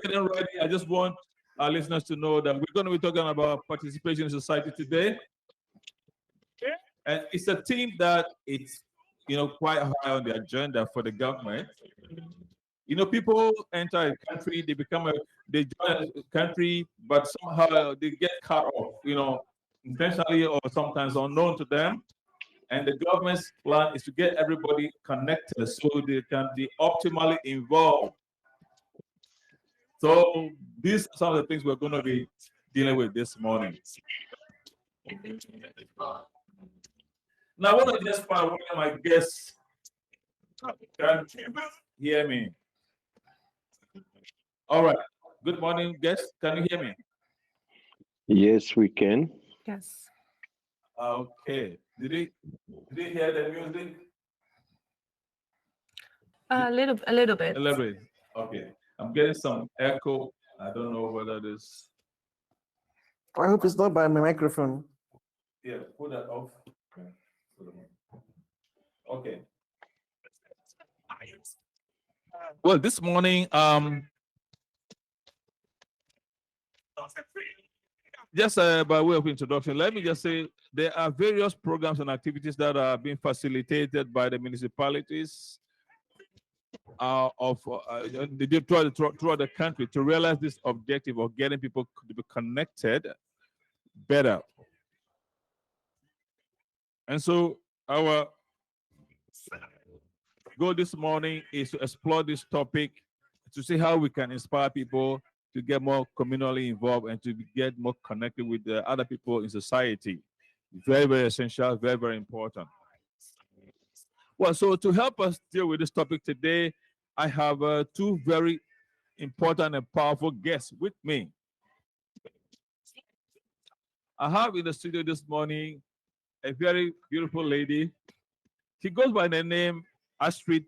getting ready, I just want our listeners to know that we're going to be talking about participation in society today. And it's a theme that it's, quite high on the agenda for the government. People enter a country, they join a country, but somehow they get cut off, intentionally or sometimes unknown to them. And the government's plan is to get everybody connected so they can be optimally involved. So these are some of the things we're going to be dealing with this morning. Now, I want to just find one of my guests can hear me. All right. Good morning, guests. Can you hear me? Yes, we can. Yes. Okay. Did you hear the music? A little bit. A little bit. Okay. I'm getting some echo. I don't know whether this. I hope it's not by my microphone. Yeah, put that off. Okay. Well, this morning, just by way of introduction, let me just say there are various programs and activities that are being facilitated by the municipalities throughout the country to realize this objective of getting people to be connected better. And so our goal this morning is to explore this topic to see how we can inspire people to get more communally involved and to get more connected with the other people in society. Very, very essential, very, very important. Well, so to help us deal with this topic today, I have two very important and powerful guests with me. I have in the studio this morning a very beautiful lady. She goes by the name Astrid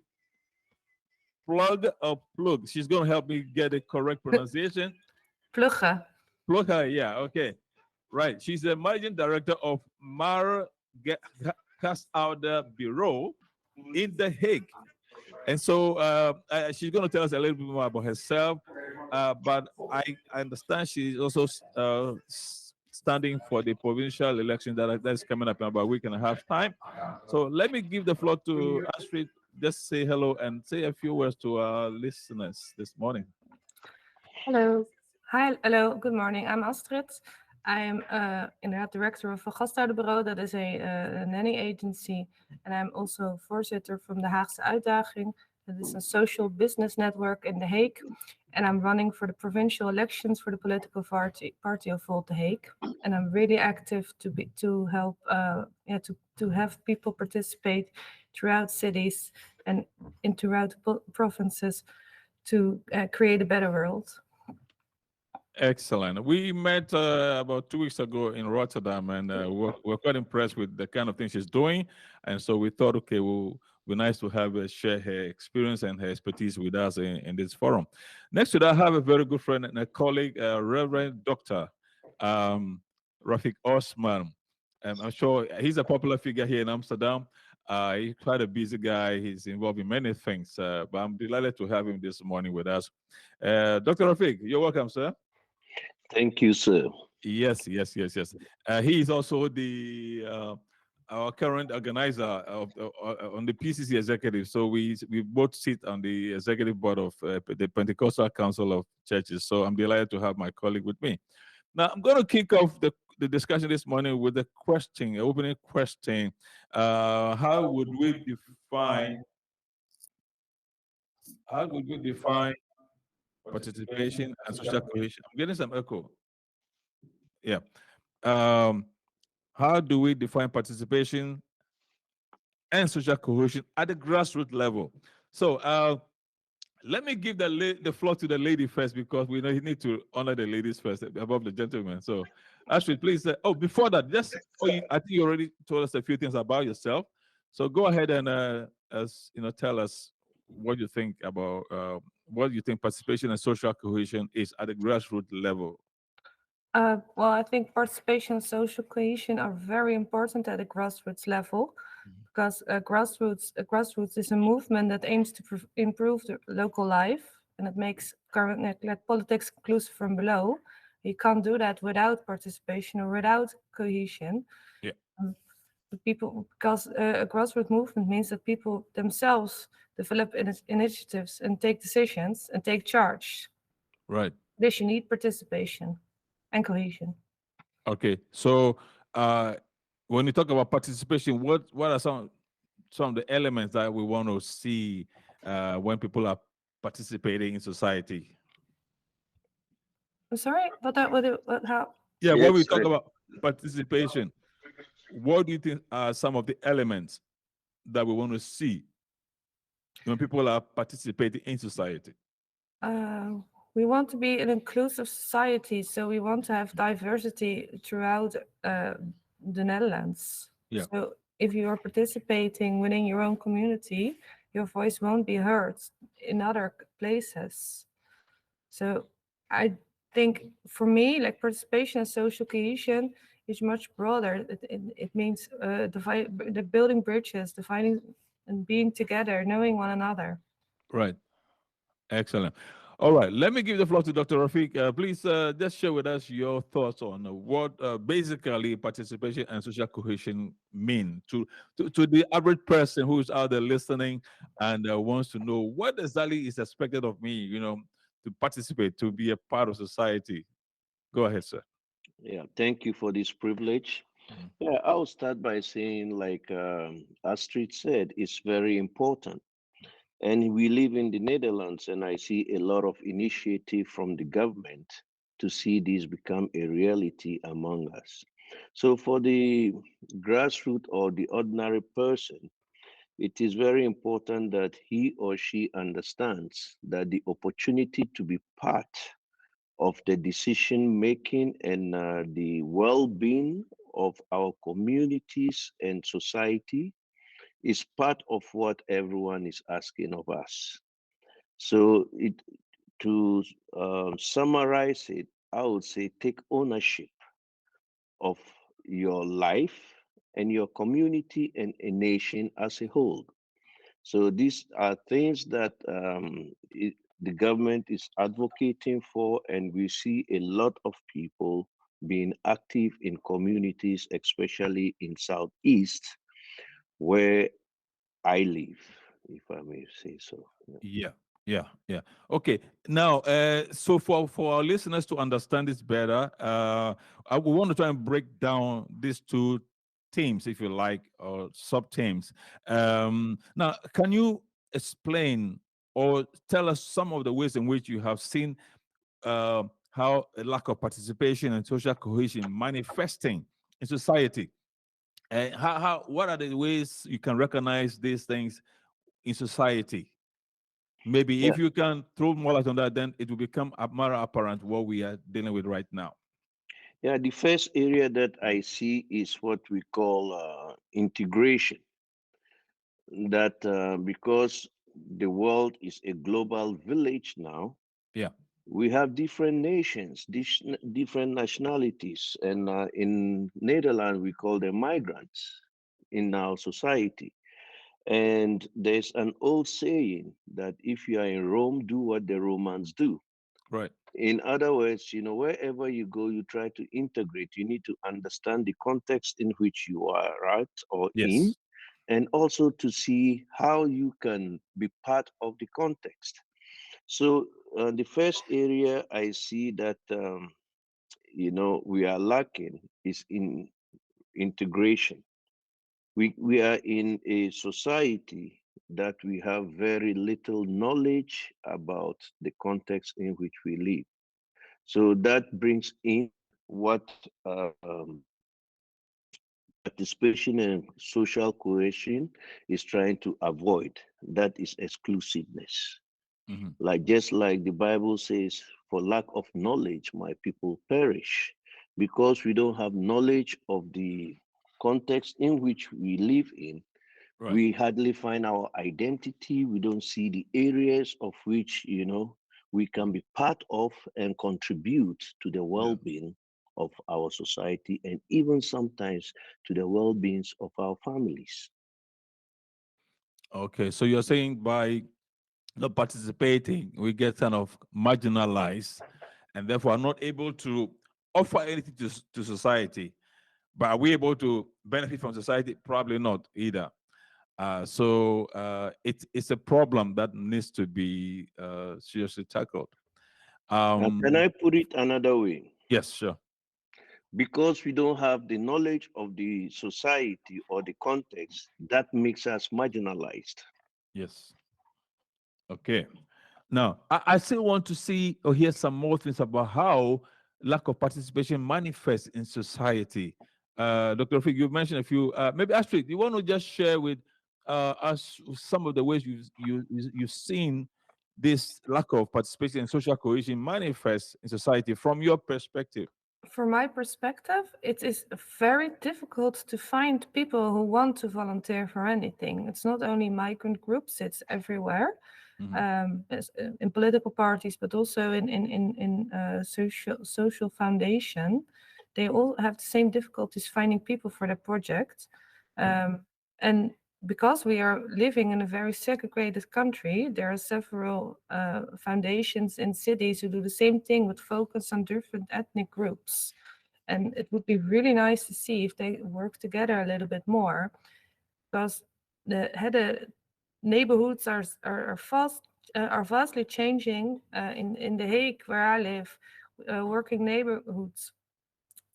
Plug or Plug. She's going to help me get the correct pronunciation. Plugge. Plugge, yeah, okay. Right. She's the managing director of Mar Gastouder Bureau in The Hague. And so she's going to tell us a little bit more about herself. But I understand she's also standing for the provincial election that is coming up in about a week and a half time. So let me give the floor to Astrid. Just say hello and say a few words to our listeners this morning. Hello. Hi. Hello. Good morning. I'm Astrid. I'm inderdaad director of Van Gastouderbureau. Dat is a nanny agency. And I'm also voorzitter from the Haagse Uitdaging. That is a social business network in The Hague. And I'm running for the provincial elections for the political party of Volt The Hague. And I'm really active to help to have people participate throughout cities and throughout provinces to create a better world. Excellent. We met about 2 weeks ago in Rotterdam, and we're quite impressed with the kind of things she's doing. And so we thought, okay, we'll be nice to have her share her experience and her expertise with us in this forum. Next to that, I have a very good friend and a colleague, Reverend Dr. Rafik Osman. I'm sure he's a popular figure here in Amsterdam. He's quite a busy guy. He's involved in many things, but I'm delighted to have him this morning with us. Dr. Rafik, you're welcome, sir. Thank you, sir. Yes. He is also our current organizer on the PCC executive. So we both sit on the executive board of the Pentecostal Council of Churches. So I'm delighted to have my colleague with me. Now I'm going to kick off the discussion this morning with a question, an opening question. How would we define participation and social cohesion? I'm getting some echo. Yeah. How do we define participation and social cohesion at the grassroots level? So let me give the floor to the lady first, because we need to honor the ladies first above the gentlemen. So Astrid, please. Before that, I think you already told us a few things about yourself. So go ahead and tell us what you think about what you think participation and social cohesion is at the grassroots level. Well, I think participation and social cohesion are very important at a grassroots level, because grassroots is a movement that aims to improve the local life and it makes politics inclusive from below. You can't do that without participation or without cohesion. Yeah. The people, because a grassroots movement means that people themselves develop initiatives and take decisions and take charge. Right. This you need participation and cohesion. Okay. So when you talk about participation, what are some of the elements that we want to see when people are participating in society? I'm sorry, how? Yeah, when we Yes, talk about participation, what do you think are some of the elements that we want to see when people are participating in society? We want to be an inclusive society, so we want to have diversity throughout the Netherlands. Yeah. So if you are participating within your own community, your voice won't be heard in other places. So I think for me, like participation and social cohesion is much broader. It means the building bridges, defining and being together, knowing one another. Right. Excellent. All right. Let me give the floor to Dr. Rafiq. Please just share with us your thoughts on what basically participation and social cohesion mean to the average person who's out there listening and wants to know what exactly is expected of me, to participate, to be a part of society. Go ahead, sir. yeah, thank you for this privilege. Mhm. Yeah, I'll start by saying, like Astrid said, it's very important. And we live in the Netherlands, and I see a lot of initiative from the government to see this become a reality among us. So for the grassroots or the ordinary person, it is very important that he or she understands that the opportunity to be part of the decision making and the well-being of our communities and society is part of what everyone is asking of us. So to summarize it, I would say take ownership of your life and your community and a nation as a whole. So these are things that the government is advocating for, and we see a lot of people being active in communities, especially in Southeast, where I live, if I may say so. Yeah, yeah. Okay. Now, so for our listeners to understand this better, I would want to try and break down these two themes, if you like, or sub themes. Now, can you explain or tell us some of the ways in which you have seen how a lack of participation and social cohesion manifesting in society? And what are the ways you can recognize these things in society? Maybe Yeah, if you can throw more light on that, then it will become more apparent what we are dealing with right now. yeah. The first area that I see is what we call integration. That because the world is a global village now, Yeah. we have different nations, different nationalities, and in Netherlands we call them migrants in our society. And there's an old saying that if you are in Rome, do what the Romans do. Right. In other words, wherever you go, you try to integrate. You need to understand the context in which you are at or in, Yes. and also to see how you can be part of the context. So the first area I see that we are lacking is in integration. We are in a society that we have very little knowledge about the context in which we live. So that brings in what participation and social cohesion is trying to avoid. That is exclusiveness. Mhm. Like just like the Bible says, for lack of knowledge, my people perish. Because we don't have knowledge of the context in which we live in, Right. we hardly find our identity. We don't see the areas of which, we can be part of and contribute to the Yeah. well-being of our society, and even sometimes to the well-beings of our families. Okay. So you're saying by not participating, we get kind of marginalized, and therefore are not able to offer anything to society. But are we able to benefit from society? Probably not either. So it's a problem that needs to be seriously tackled. Can I put it another way? Yes, sure. Because we don't have the knowledge of the society or the context, that makes us marginalized. Yes. Okay. Now, I still want to see or hear some more things about how lack of participation manifests in society. Dr. Fig, you mentioned a few. Maybe Astrid, you want to just share with us some of the ways you've seen this lack of participation and social cohesion manifest in society from your perspective? From my perspective, it is very difficult to find people who want to volunteer for anything. It's not only migrant groups, it's everywhere. In political parties, but also in social foundation, they all have the same difficulties finding people for their project. And because we are living in a very segregated country, there are several foundations in cities who do the same thing with focus on different ethnic groups. And it would be really nice to see if they work together a little bit more, because the neighborhoods are vastly changing. In The Hague, where I live, working neighborhoods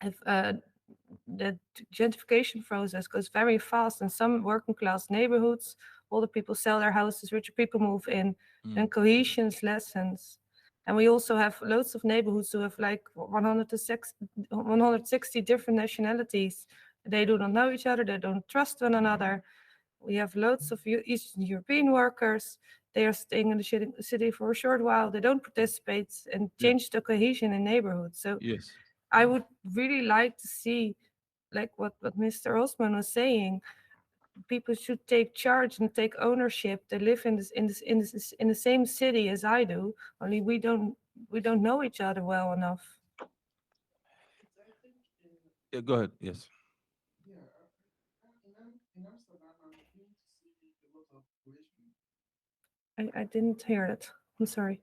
have the gentrification process goes very fast. In some working class neighborhoods, older people sell their houses, richer people move in, and cohesion lessens. And we also have loads of neighborhoods who have like 160 different nationalities. They do not know each other, they don't trust one another. We have loads of Eastern European workers. They are staying in the city for a short while. They don't participate and change the cohesion in neighborhoods. So yes, I would really like to see, like what Mr. Osman was saying, people should take charge and take ownership. They live in the same city as I do, only we don't know each other well enough. yeah, go ahead. Yes. I didn't hear it. I'm sorry.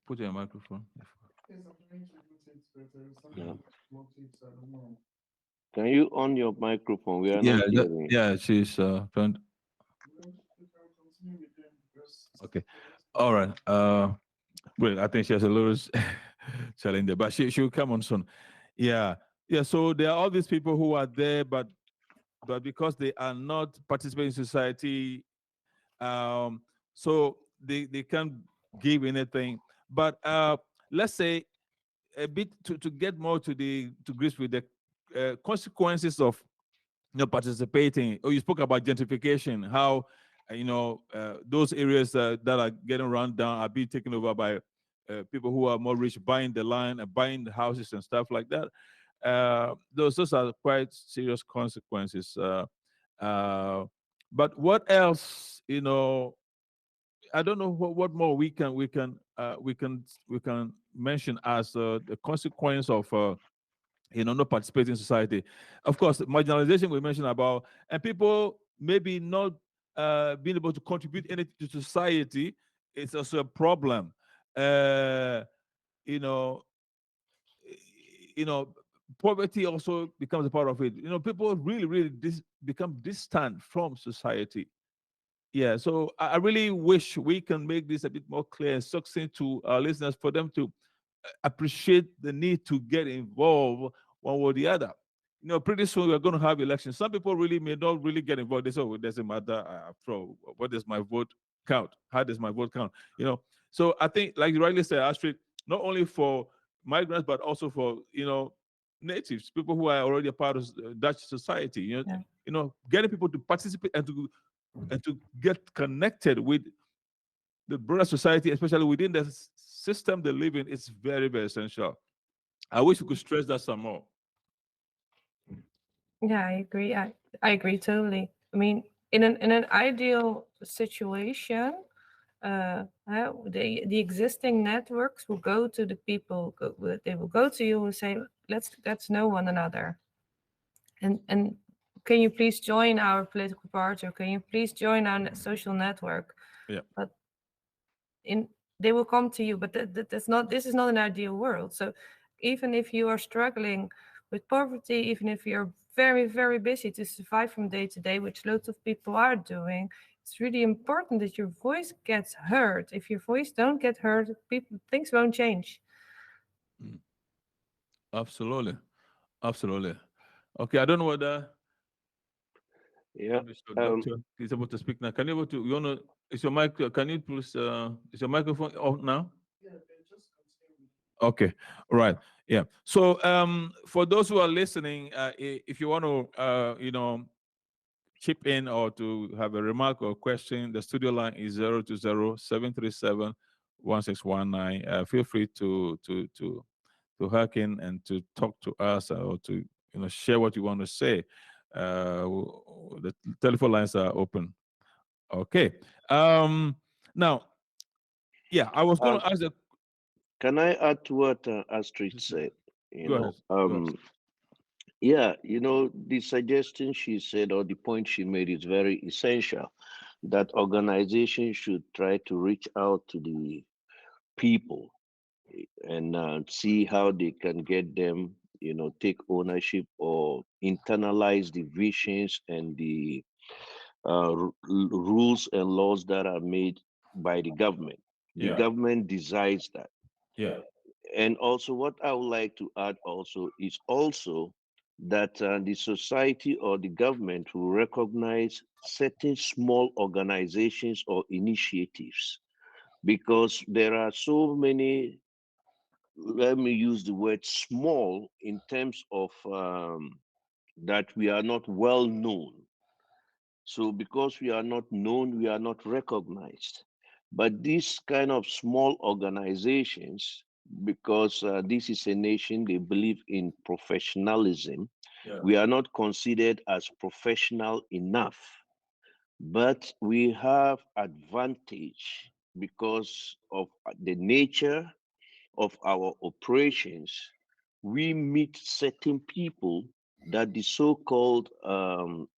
Put your microphone. Yeah. Can you on your microphone? We are not hearing. Yeah, she's trying. Okay. All right. Well, I think she has a little challenge there, but she'll come on soon. Yeah. Yeah. So there are all these people who are there, but because they are not participating in society, so they can't give anything. But let's say a bit to get more to grips with the consequences of participating. Oh, you spoke about gentrification, how those areas that are getting run down are being taken over by people who are more rich, buying the land and buying the houses and stuff like that. Those are quite serious consequences. But what else? I don't know what more we can mention as the consequence of not participating in society. Of course, marginalization we mentioned about, and people maybe not being able to contribute anything to society. It's also a problem. You know, poverty also becomes a part of it. People really become distant from society. Yeah, so I really wish we can make this a bit more clear and succinct to our listeners for them to appreciate the need to get involved one way or the other. Pretty soon we're going to have elections. Some people really may not really get involved. They say, "Oh, it doesn't matter. After all, what does my vote count? How does my vote count?" So I think, like you rightly said, Astrid, not only for migrants but also for natives, people who are already a part of Dutch society. Getting people to participate and to get connected with the broader society, especially within the system they live in, is very, very essential. I wish we could stress that some more. Yeah, I agree. I agree totally. I mean, in an ideal situation, the existing networks will go to the people. They will go to you and say, "Let's know one another." And can you please join our political party, or can you please join our social network? Yeah. But they will come to you, but this is not an ideal world. So even if you are struggling with poverty, even if you're very, very busy to survive from day to day, which lots of people are doing, it's really important that your voice gets heard. If your voice don't get heard, things won't change. Absolutely. Absolutely. Okay, I don't know whether Yeah. Mr. Doctor is able to speak now. Can you able to, you want to, is your mic, can you please, is your microphone off now? Okay, right. Yeah. So for those who are listening, if you want to, chip in or to have a remark or question, the studio line is 020-737-1619. Feel free to hack in and to talk to us or to share what you want to say. The telephone lines are open. Okay. Now, yeah, I was going to ask. Can I add to what Astrid said? Go ahead. Go ahead. Yeah, the suggestion she said or the point she made is very essential, that organizations should try to reach out to the people and see how they can get them, take ownership or internalize the visions and the rules and laws that are made by the government. The government decides that. Yeah. And also, what I would like to add also is also that the society or the government will recognize certain small organizations or initiatives, because there are so many, let me use the word small, in terms of that we are not well known. So because we are not known, we are not recognized. But these kind of small organizations, because this is a nation, they believe in professionalism. Yeah. We are not considered as professional enough, but we have advantage because of the nature of our operations. We meet certain people that the so-called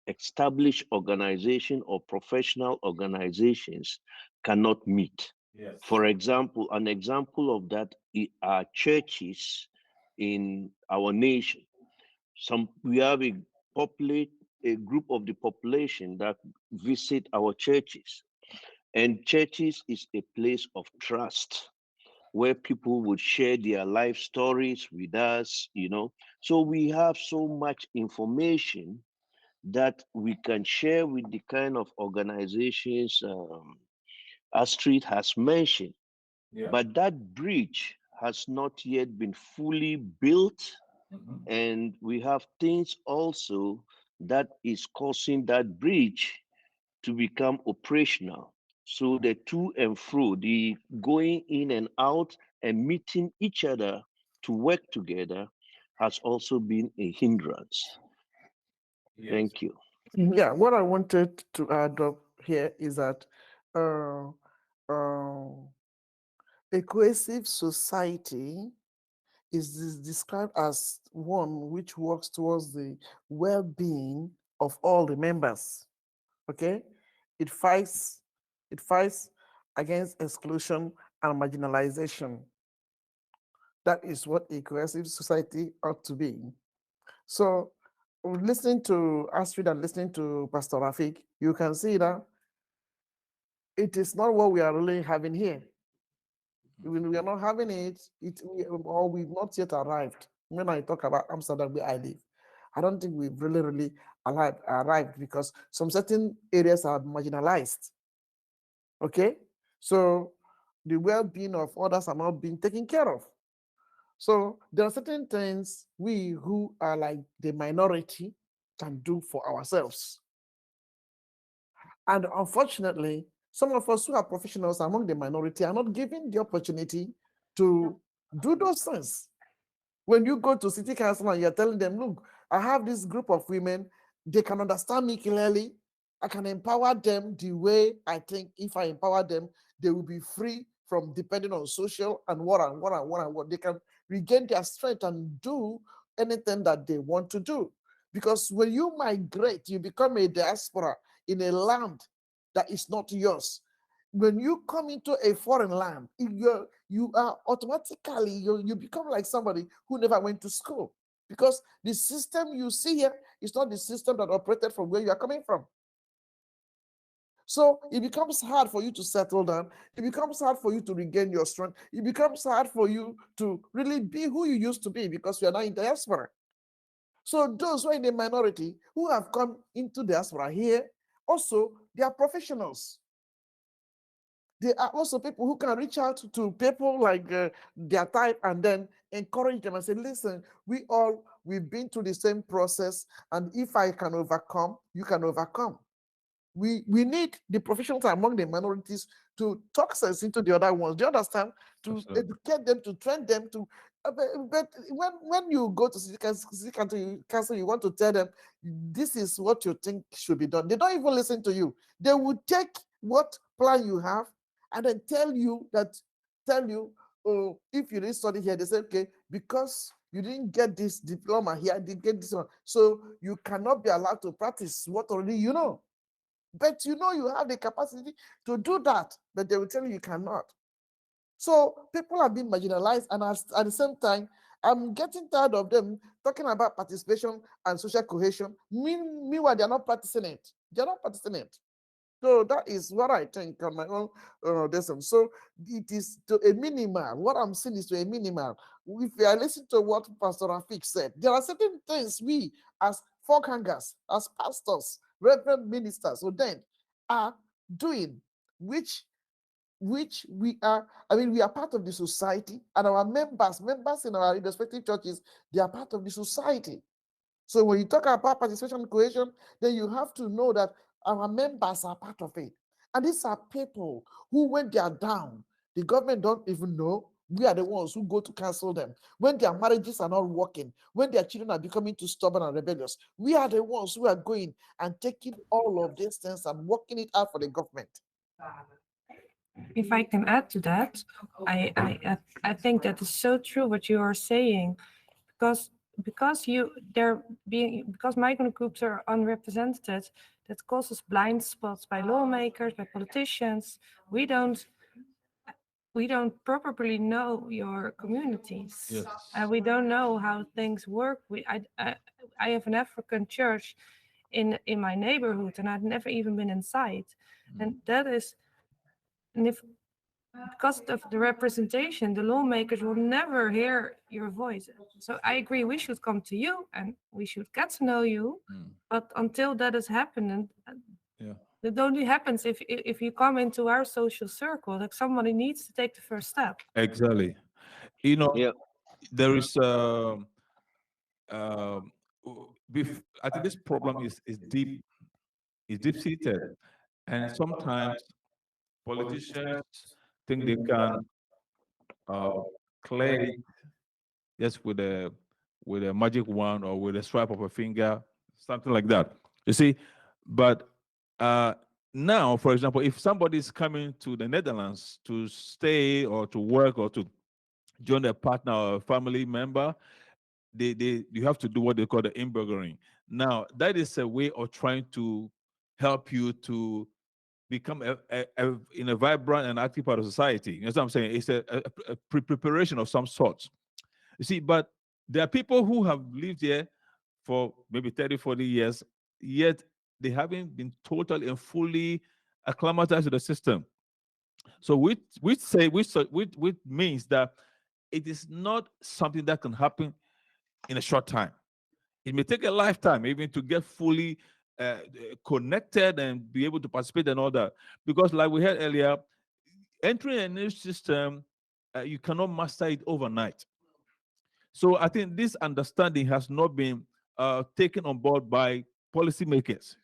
established organization or professional organizations cannot meet. Yes. For example, an example of that are churches in our nation. We have a group of the population that visit our churches, and churches is a place of trust where people would share their life stories with us. So we have so much information that we can share with the kind of organizations Astrid has mentioned. Yeah. But that bridge has not yet been fully built, and we have things also that is causing that bridge to become operational. So the to and fro, the going in and out and meeting each other to work together has also been a hindrance. Yes. Thank you. Yeah, what I wanted to add up here is that uh, uh, a cohesive society is described as one which works towards the well-being of all the members. Okay, it fights against exclusion and marginalization. That is what a cohesive society ought to be. So, listening to Astrid and listening to Pastor Rafik, you can see that it is not what we are really having here. When we are not having it, or we've not yet arrived. When I talk about Amsterdam, where I live, I don't think we've really arrived, because some certain areas are marginalized. Okay, so the well-being of others are not being taken care of. So there are certain things we who are like the minority can do for ourselves. And unfortunately, some of us who are professionals among the minority are not given the opportunity to do those things. When you go to city council and you're telling them, look, I have this group of women, they can understand me clearly. I can empower them the way I think if I empower them, they will be free from depending on social and what. They can regain their strength and do anything that they want to do. Because when you migrate, you become a diaspora in a land that is not yours. when you come into a foreign land, you are automatically, you become like somebody who never went to school, because the system you see here is not the system that operated from where you are coming from. So it becomes hard for you to settle down. It becomes hard for you to regain your strength. It becomes hard for you to really be who you used to be, because you are now in diaspora. So those who are in the minority who have come into diaspora here, also they are professionals. There are also people who can reach out to people like their type and then encourage them and say, listen, we've been through the same process, and if I can overcome, you can overcome. We need the professionals among the minorities to talk sense into the other ones. Do you understand? To Absolutely. educate them, to train them, to but when you go to city council, you want to tell them this is what you think should be done. They don't even listen to you. They will take what plan you have and then tell you, oh, if you didn't study here, they say, okay, because you didn't get this diploma here, I didn't get this one, so you cannot be allowed to practice what already you know. But you know you have the capacity to do that, but they will tell you cannot. So people are being marginalized, and at the same time, I'm getting tired of them talking about participation and social cohesion. Meanwhile, they're not practicing it. They're not practicing it. So that is what I think on my own lesson. So it is to a minimal. What I'm saying is to a minimal. If you are listening to what Pastor Rafik said, there are certain things we, as folk hangers, as pastors, reverend ministers, ordained, are doing, which we are, I mean, we are part of the society, and our members in our respective churches, they are part of the society. So when you talk about participation and cohesion, then you have to know that our members are part of it. And these are people who, when they are down, the government don't even know. We are the ones who go to cancel them. When their marriages are not working, when their children are becoming too stubborn and rebellious, we are the ones who are going and taking all of these things and working it out for the government. If I can add to that, I think that is so true what you are saying, because because migrant groups are unrepresented, that causes blind spots by lawmakers, by politicians. We don't properly know your communities. Yes. We don't know how things work. I have an African church in my neighborhood, and I've never even been inside. And that is, and if because of the representation, the lawmakers will never hear your voice. So I agree, we should come to you and we should get to know you. But until that is happening, Yeah. that only happens if you come into our social circle. Like, somebody needs to take the first step. Exactly. You know, Yeah. there is I think this problem is deep seated, and sometimes politicians think they can clear it just with a magic wand or with a swipe of a finger, something like that. You see, but now, for example, if somebody is coming to the Netherlands to stay or to work or to join a partner or a family member, you have to do what they call the inburgering. Now, that is a way of trying to help you to become in a vibrant and active part of society. You know what I'm saying? It's a preparation of some sort. You see, but there are people who have lived here for maybe 30, 40 years, yet they haven't been totally and fully acclimatized to the system. So which means that it is not something that can happen in a short time. It may take a lifetime even to get fully connected and be able to participate and all that. Because like we heard earlier, entering a new system, you cannot master it overnight. So I think this understanding has not been taken on board by policymakers.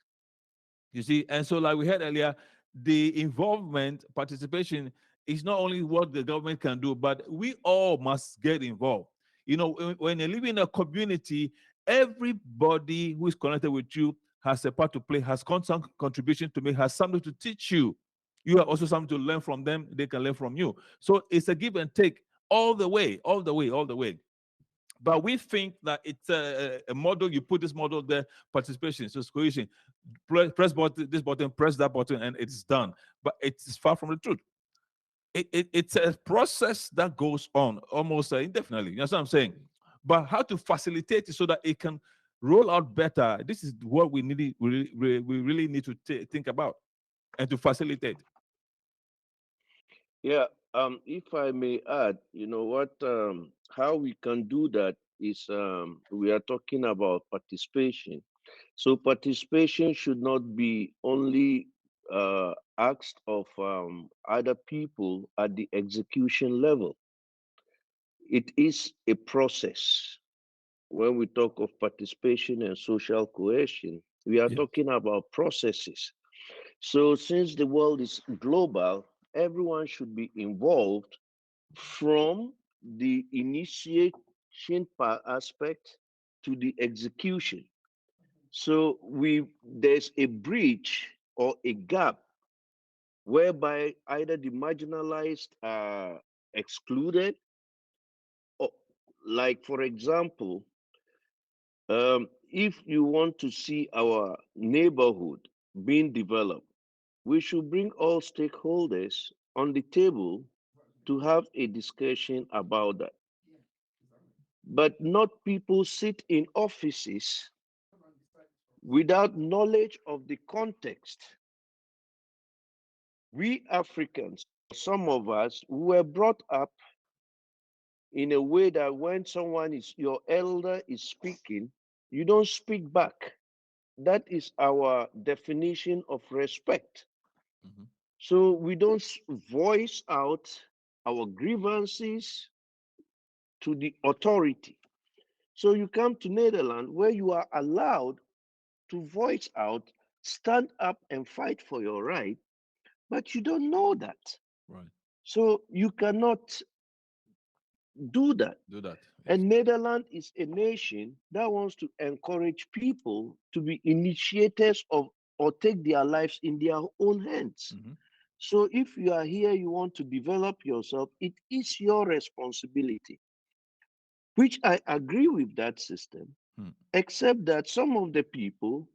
You see, and so like we heard earlier, the involvement, participation is not only what the government can do, but we all must get involved. You know, when you live in a community, everybody who is connected with you has a part to play, has constant contribution to make, has something to teach you. You have also something to learn from them, they can learn from you. So it's a give and take all the way, all the way, all the way. But we think that it's a model. You put this model there, participation, so it's cohesion. Press button, this button, press that button, and it's done. But it's far from the truth. It's a process that goes on almost indefinitely. You know what I'm saying? But how to facilitate it so that it can roll out better? This is what we need. We really need to think about and to facilitate. Yeah, if I may add, you know what, how we can do that is we are talking about participation. So participation should not be only asked of other people at the execution level. It is a process. When we talk of participation and social cohesion, we are Yes. talking about processes. So since the world is global, everyone should be involved from the initiation aspect to the execution. So there's a breach or a gap whereby either the marginalized are excluded, or, like for example, if you want to see our neighborhood being developed, we should bring all stakeholders on the table to have a discussion about that. But not people sit in offices without knowledge of the context. We Africans, some of us, were brought up in a way that when your elder is speaking, you don't speak back. That is our definition of respect. Mm-hmm. So we don't voice out our grievances to the authority. So you come to Netherlands where you are allowed to voice out, stand up and fight for your right, but you don't know that. Right. So you cannot do that. Do that. Yes. And Netherlands is a nation that wants to encourage people to be initiators of or take their lives in their own hands. Mm-hmm. So if you are here, you want to develop yourself, it is your responsibility, which I agree with that system, except that some of the people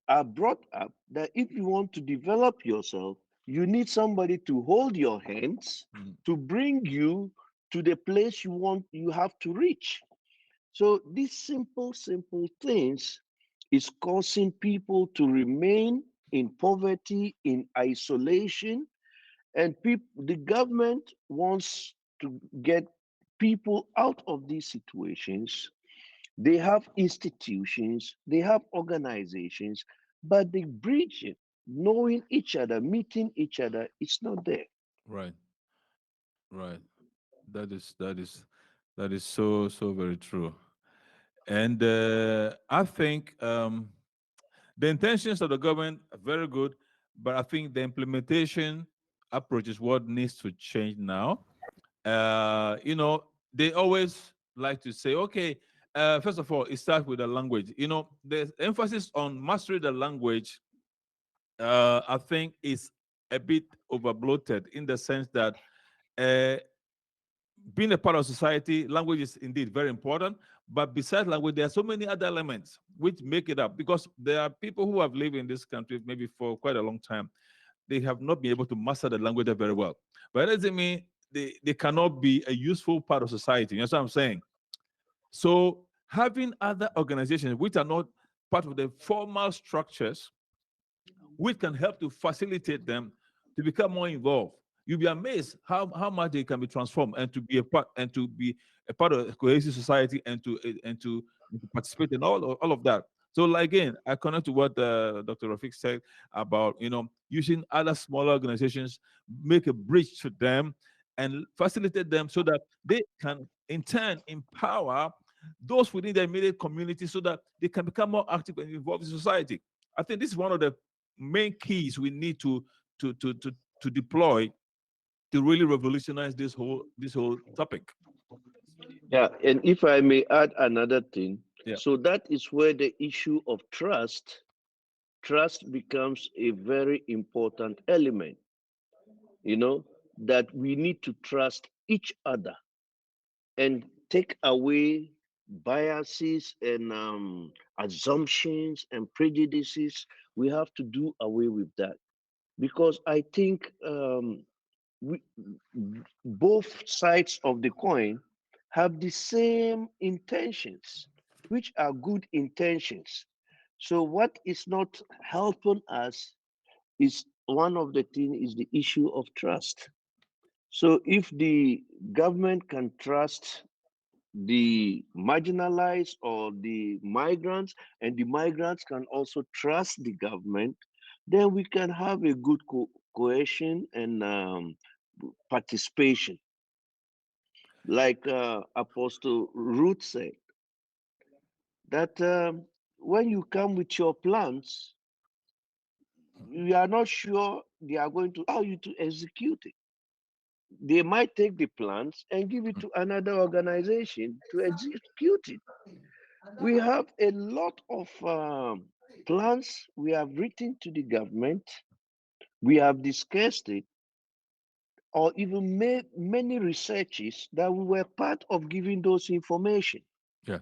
are brought up that if you want to develop yourself, you need somebody to hold your hands to bring you to the place you have to reach. So these simple things is causing people to remain in poverty, in isolation, and the government wants to get people out of these situations. They have institutions, they have organizations, but the bridging, knowing each other, meeting each other, it's not there. Right. Right. That is so very true. And I think the intentions of the government are very good, but I think the implementation approach is what needs to change now. They always like to say, okay, first of all, it starts with the language. The emphasis on mastering the language, I think, is a bit over bloated in the sense that uh, being a part of society, language is indeed very important. But besides language, there are so many other elements which make it up because there are people who have lived in this country maybe for quite a long time. They have not been able to master the language very well. But that doesn't mean they cannot be a useful part of society. You know what I'm saying? So having other organizations which are not part of the formal structures, which can help to facilitate them to become more involved. You'll be amazed how much they can be transformed and to be a part of a cohesive society and to participate in all of that. So like, again, I connect to what Dr. Rafik said about using other smaller organizations, make a bridge to them and facilitate them so that they can in turn empower those within the immediate community so that they can become more active and involved in society. I think this is one of the main keys we need to deploy to really revolutionize this whole topic. Yeah, and if I may add another thing, Yeah. so that is where the issue of trust becomes a very important element, that we need to trust each other. And take away biases and assumptions and prejudices. We have to do away with that, because I think we, both sides of the coin have the same intentions, which are good intentions. So what is not helping us is one of the things is the issue of trust. So if the government can trust the marginalized or the migrants, and the migrants can also trust the government, then we can have a good cohesion and participation. Like Apostle Ruth said, that when you come with your plans, we are not sure they are going to allow you to execute it. They might take the plans and give it to another organization to execute it. We have a lot of plans we have written to the government, we have discussed it, or even made many researches that we were part of giving those information. Yeah.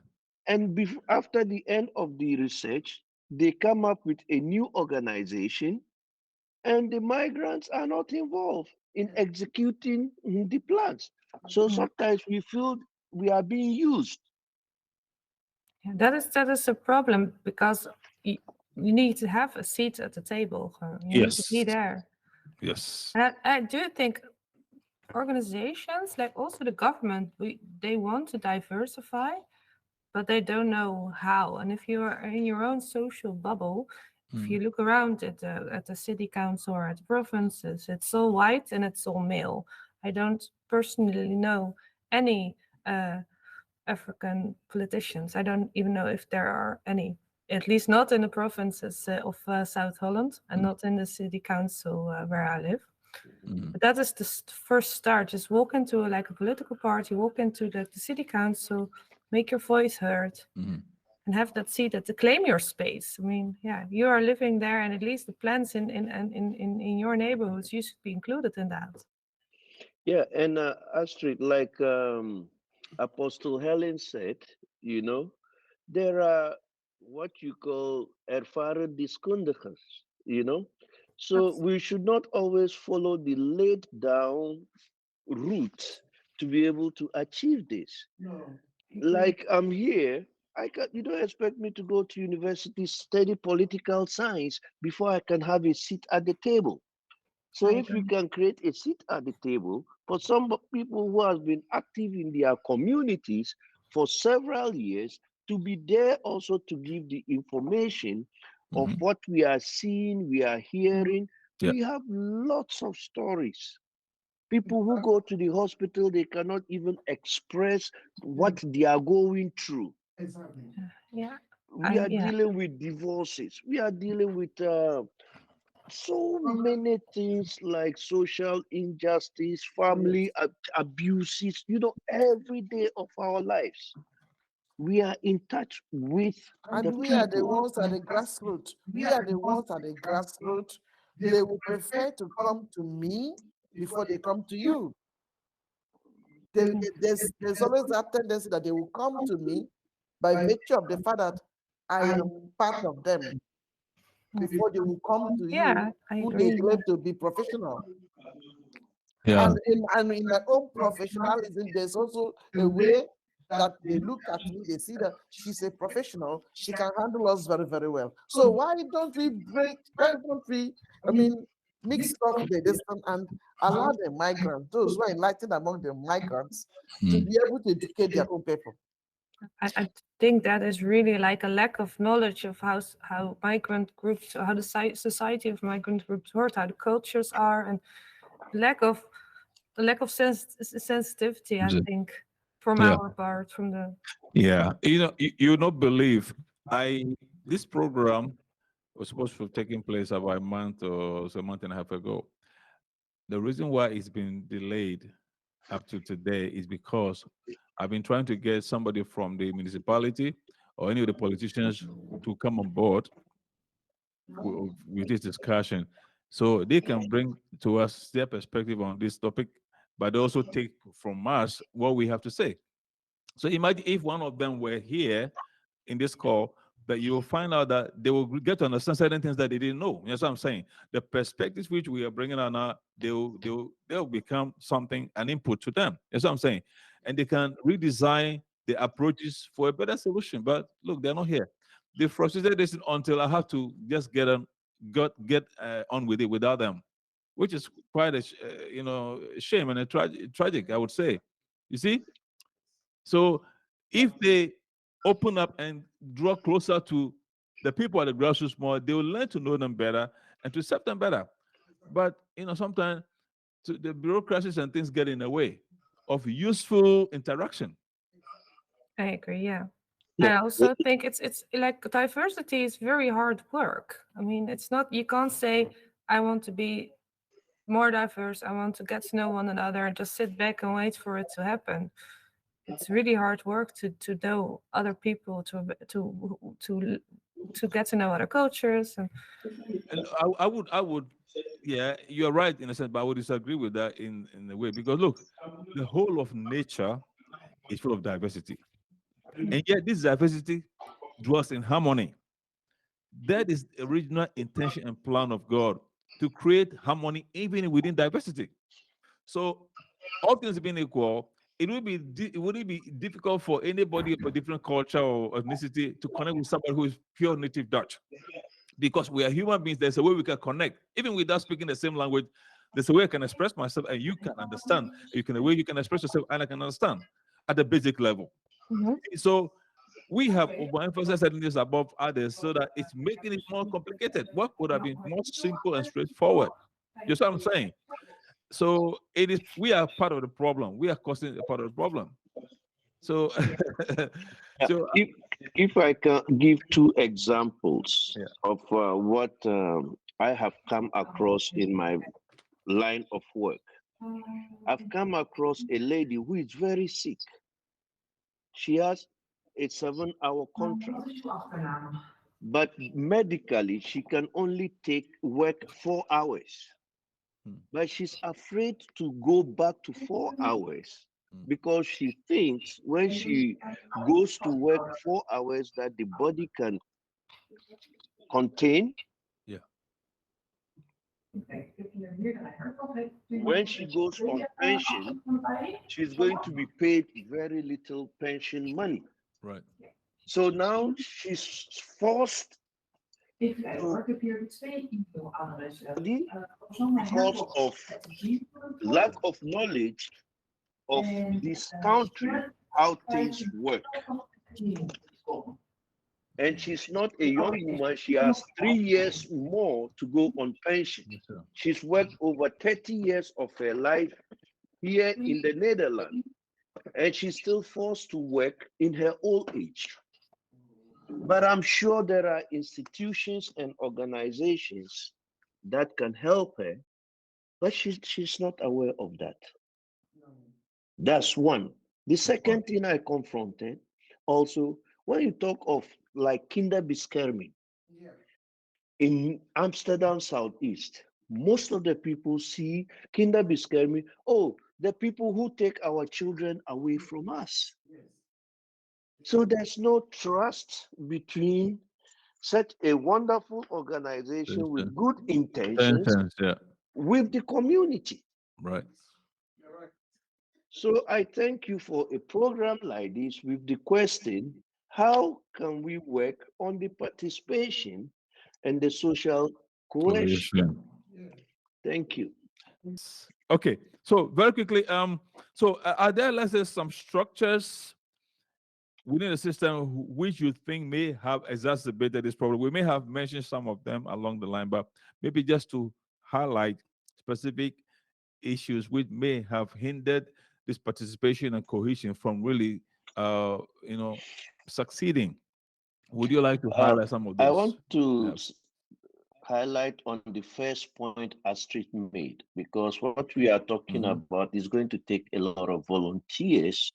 And after the end of the research, they come up with a new organization, and the migrants are not involved in executing the plans. So sometimes we feel we are being used. Yeah, that is a problem, because you need to have a seat at the table. You need to be Yes. there. Yes. And I do think organizations, like also the government, they want to diversify, but they don't know how. And if you are in your own social bubble, if you look around at the city council or at the provinces, it's all white and it's all male. I don't personally know any African politicians. I don't even know if there are any, at least not in the provinces of South Holland, and not in the city council where I live. But that is the first start. Just walk into a political party, walk into the city council, make your voice heard, and have that seat to claim your space. I mean, yeah, you are living there, and at least the plans in your neighborhoods, you should be included in that. Yeah, and Astrid, like Apostle Helen said, there are what you call ervaren deskundiges, So we should not always follow the laid down route to be able to achieve this. No. Like I'm here, you don't expect me to go to university, study political science before I can have a seat at the table. So if we can create a seat at the table for some people who have been active in their communities for several years, to be there also to give the information of what we are seeing, we are hearing. Yeah. We have lots of stories. People who go to the hospital, they cannot even express what they are going through. Exactly. Yeah. We are dealing with divorces. We are dealing with so many things like social injustice, family abuses, every day of our lives. We are in touch with And the we people. are the ones at the grassroots. We are the ones at the grassroots. They would prefer to come to me before they come to you. There's always that tendency that they will come to me by virtue of the fact that I am part of them, before they will come to Yeah, you, I who they agree. claim to be professional. Yeah. And in my own professionalism, there's also a way that they look at me, they see that she's a professional, she can handle us very, very well. So why don't we mix up the distance and allow the migrants, those who are enlightened among the migrants, to be able to educate their own people? I think that is really like a lack of knowledge of how migrant groups, how the society of migrant groups work, how the cultures are, and lack of sensitivity, I think, from our part, from the. Yeah. You don't believe this program was supposed to have taken place about a month or so, a month and a half ago. The reason why it's been delayed up to today is because I've been trying to get somebody from the municipality or any of the politicians to come on board with this discussion, so they can bring to us their perspective on this topic, but also take from us what we have to say. So imagine if one of them were here in this call, that you will find out that they will get to understand certain things that they didn't know. You know what I'm saying? The perspectives which we are bringing on now, they'll become something, an input to them. You know what I'm saying? And they can redesign the approaches for a better solution. But look, they're not here. They frustrated this until I have to just get on with it without them, which is quite a shame and a tragic, I would say. You see? So if they open up and draw closer to the people at the grassroots more, they will learn to know them better and to accept them better. But sometimes the bureaucracies and things get in the way of useful interaction. I agree. Yeah. Yeah. I also think it's like diversity is very hard work. I mean, it's not, you can't say, I want to be more diverse, I want to get to know one another and just sit back and wait for it to happen. It's really hard work to know other people, to get to know other cultures. And I would, yeah, you're right in a sense, but I would disagree with that in a way, because look, the whole of nature is full of diversity, and yet this diversity dwells in harmony. That is the original intention and plan of God, to create harmony even within diversity. So, all things being equal, it wouldn't be difficult for anybody of a different culture or ethnicity to connect with somebody who is pure native Dutch, because we are human beings. There's a way we can connect, even without speaking the same language. There's a way I can express myself and you can understand. A way you can express yourself and I can understand at the basic level. So we have overemphasized certain things above others, so that it's making it more complicated. What could have been more simple and straightforward? You see what I'm saying? So we are part of the problem. We are causing a part of the problem. So, so If I can give two examples Yeah. of what I have come across in my line of work. I've come across a lady who is very sick. She has a 7-hour contract, but medically she can only work 4 hours. But she's afraid to go back to 4 hours because she thinks when she goes to work 4 hours that the body can contain. Yeah. When she goes on pension, she's going to be paid very little pension money. Right. So now she's forced to because of lack of knowledge of this country, how things work. And she's not a young woman. She has 3 years more to go on pension. She's worked over 30 years of her life here in the Netherlands, and she's still forced to work in her old age. But I'm sure there are institutions and organizations that can help her, but she's not aware of that. That's one. The second thing I confronted also, when you talk of like kinderbescherming in Amsterdam Southeast, most of the people see kinderbescherming, oh, the people who take our children away from us. So there's no trust between such a wonderful organization with good intentions Yeah. with the community. Right. So I thank you for a program like this with the question, how can we work on the participation and the social cohesion? Thank you. Okay. So very quickly, so are there, let's say, some structures within the system which you think may have exacerbated this problem? We may have mentioned some of them along the line, but maybe just to highlight specific issues which may have hindered this participation and cohesion from really, succeeding. Would you like to highlight some of those? I want to highlight on the first point Astrid made, because what we are talking about is going to take a lot of volunteers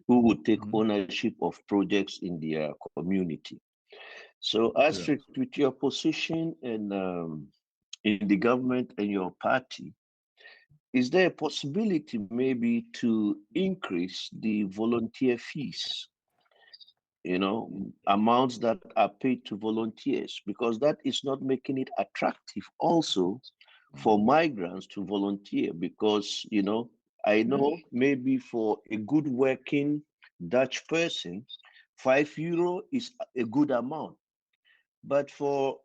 who would take ownership of projects in their community. So Astrid, with your position in the government and your party, is there a possibility maybe to increase the volunteer fees? Amounts that are paid to volunteers, because that is not making it attractive also for migrants to volunteer. Because I know maybe for a good working Dutch person, €5 is a good amount, but for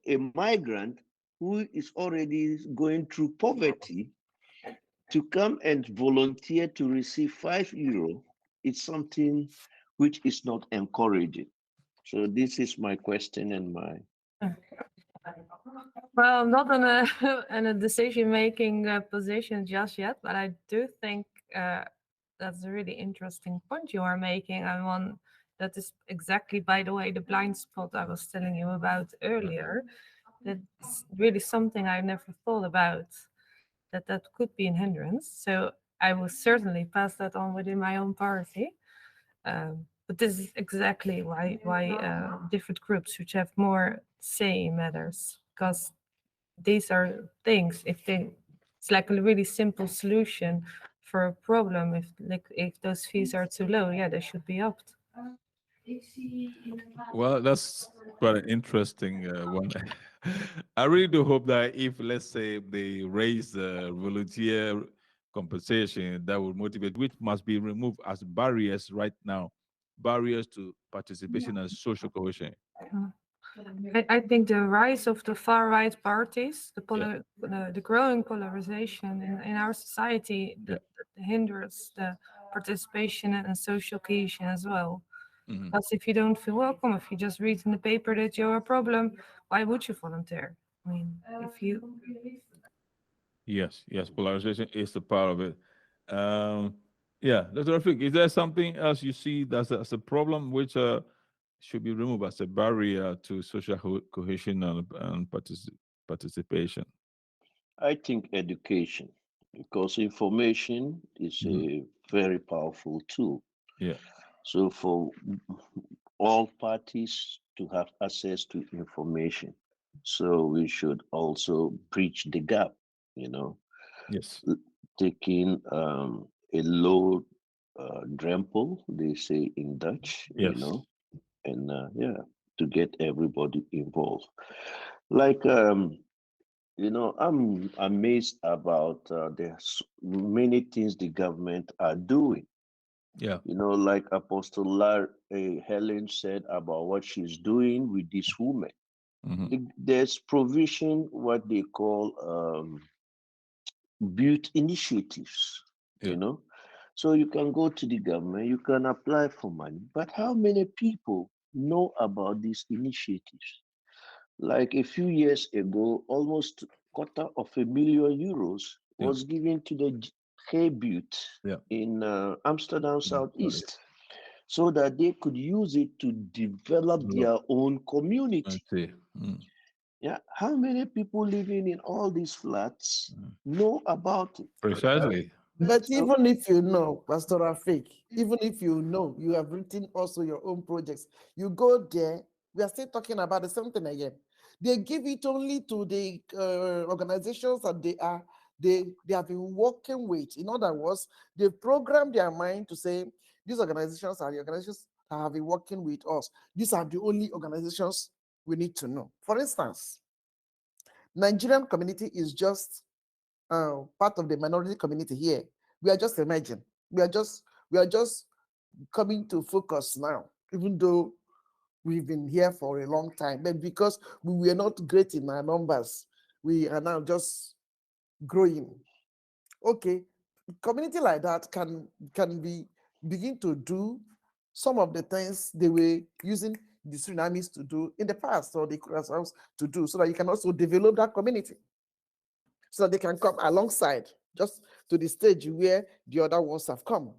a migrant who is already going through poverty to come and volunteer to receive €5, it's something which is not encouraging. So this is my question and my. Well, I'm not in a in a decision-making position just yet, but I do think that's a really interesting point you are making, and one that is exactly, by the way, the blind spot I was telling you about earlier. That's really something I never thought about, that could be an hindrance. So I will certainly pass that on within my own party. But this is exactly why different groups should have more say in matters, because these are things. It's like a really simple solution for a problem. If those fees are too low, yeah, they should be upped. Well, that's quite an interesting one. I really do hope that if, let's say, they raise the volunteer compensation, that will motivate, which must be removed as barriers right now, barriers to participation and social cohesion. I think the rise of the far right parties, Yeah. the growing polarization in our society, that hinders the participation and social cohesion as well. Mhm. Because if you don't feel welcome, if you just read in the paper that you're a problem, why would you volunteer? I mean, if you. Yes, polarization is the part of it. Yeah, Dr. Rafik, is there something else you see that's as a problem which should be removed as a barrier to social cohesion and participation? I think education, because information is a very powerful tool. Yeah. So for all parties to have access to information, so we should also bridge the gap, Yes. taking a low drempel, they say in Dutch, Yes. and yeah, to get everybody involved. Like, I'm amazed about the many things the government are doing. Yeah. Like Apostle Helen said about what she's doing with this woman. There's provision, what they call built initiatives, Yeah. So you can go to the government, you can apply for money, but how many people know about these initiatives? Like a few years ago, almost €250,000 was given to the Hay Butte in Amsterdam Southeast, so that they could use it to develop their own community. Yeah, how many people living in all these flats know about it? Precisely. But even if you know, Pastor Rafik, even if you know, you have written also your own projects, you go there, we are still talking about the same thing again. They give it only to the organizations that they have been working with. In other words, they program their mind to say, these organizations are the organizations that have been working with us. These are the only organizations we need to know. For instance, Nigerian community is just part of the minority community here. We are just emerging. We are just coming to focus now, even though we've been here for a long time. But because we were not great in our numbers, we are now just growing. Okay, community like that can begin to do some of the things they were using the tsunamis to do in the past, or the crowds to do, so that you can also develop that community, so that they can come alongside just to the stage where the other ones have come.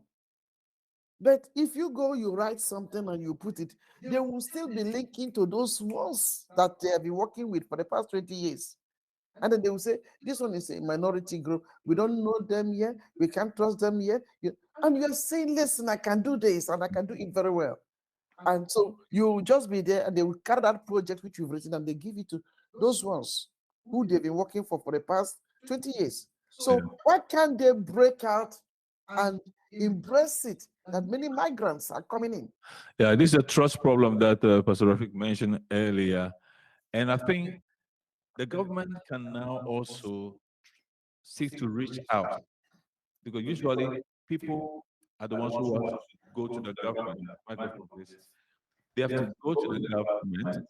But if you go, you write something and you put it, they will still be linking to those ones that they have been working with for the past 20 years. And then they will say, this one is a minority group. We don't know them yet. We can't trust them yet. And you're saying, listen, I can do this and I can do it very well. And so you will just be there and they will carry that project which you've written and they give it to those ones who they've been working for the past 20 years. So Yeah. why can't they break out and embrace it that many migrants are coming in? Yeah, this is a trust problem that Pastor Rafik mentioned earlier. And I think the government can now also seek to reach out, because usually people are the ones who have to go to the government. Microphone, please. They have to go to the government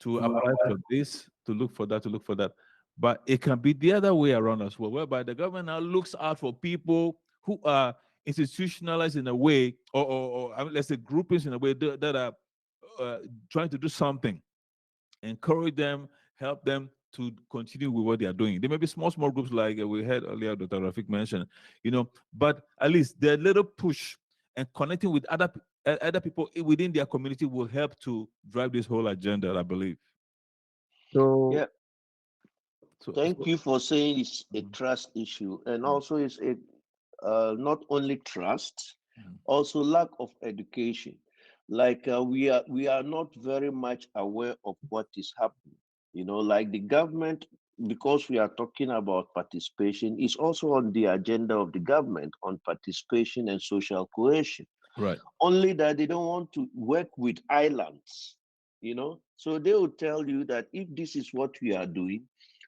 to apply for this, to look for that, to look for that. But it can be the other way around as well, whereby the government now looks out for people who are institutionalized in a way, or I mean, let's say groupings in a way that are trying to do something, encourage them, help them to continue with what they are doing. There may be small groups like we heard earlier, Dr. Rafik mentioned, but at least their little push and connecting with other people within their community will help to drive this whole agenda, I believe. So, Yeah. Thank so you for saying it's a trust issue, and also it's a not only trust, also lack of education. Like we are not very much aware of what is happening. Like the government, because we are talking about participation, is also on the agenda of the government on participation and social cohesion. right. Only that they don't want to work with islands, so they will tell you that if this is what we are doing,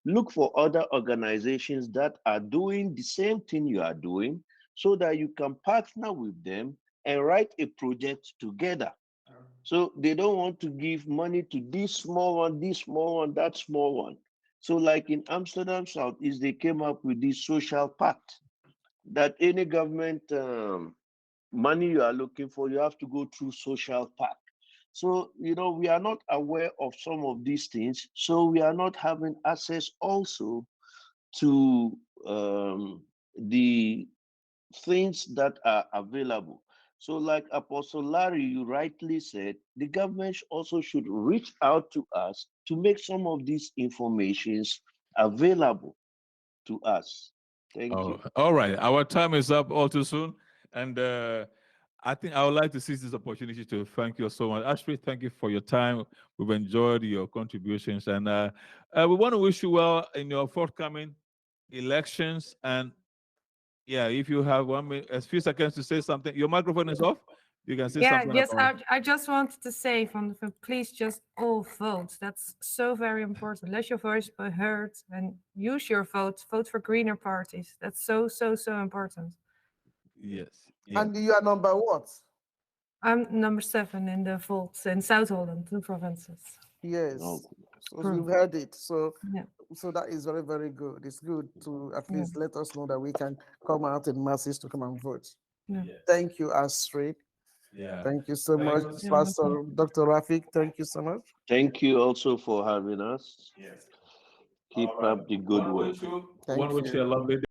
look for other organizations that are doing the same thing you are doing, so that you can partner with them and write a project together. So they don't want to give money to this small one, that small one. So like in Amsterdam Southeast, they came up with this social pact that any government money you are looking for, you have to go through social pact. So, we are not aware of some of these things. So we are not having access also to the things that are available. So like Apostle Larry, you rightly said, the government also should reach out to us to make some of these informations available to us. Thank you. All right. Our time is up all too soon. And I think I would like to seize this opportunity to thank you so much. Ashby, thank you for your time. We've enjoyed your contributions. And we want to wish you well in your forthcoming elections. And yeah, if you have a few seconds to say something, your microphone is off. You can say something Yes, about. I just wanted to say please just all vote. That's so very important. Let your voice be heard and use your vote. Vote for greener parties. That's so important. Yes. And you are number what? I'm number 7 in the votes in South Holland, the provinces. Yes. No. So you've heard it. So Yeah. so that is very, very good. It's good to at least let us know that we can come out in masses to come and vote. Yeah. Thank you, Astrid. Yeah. Thank you so much, you. Pastor Dr. Rafik. Thank you so much. Thank you also for having us. Yes. Keep up the good work. Thank One wish you. you a lovely day.